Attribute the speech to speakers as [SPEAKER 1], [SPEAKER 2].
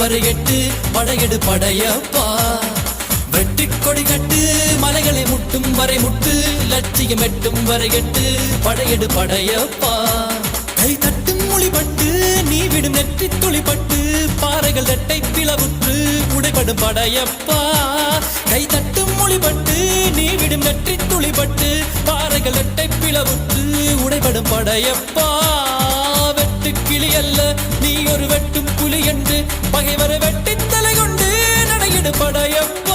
[SPEAKER 1] வரை எட்டு படையெடு படையப்பா. வெட்டி கொடி கட்டு மலைகளை முட்டும் வரை முட்டு லட்சியம் எட்டும் வரை எட்டு படையெடு படையப்பா. கை தட்டும் மொழிபட்டு நீ விடும் நெற்றி துளிப்பட்டு பாறைகள் ரெட்டை பிளவுற்று உடைபடும் படையப்பா. கை தட்டும் மொழிபட்டு நீ விடும் நெற்றி துளிப்பட்டு பாறைகள் ரெட்டை பிளவுற்று உடைபடும் படையப்பா. வெட்டு கிளி அல்ல நீ ஒரு வெட்டும் புலி என்று பகைவரை வெட்டி தலை கொண்டு நடையிடு படையப்பா.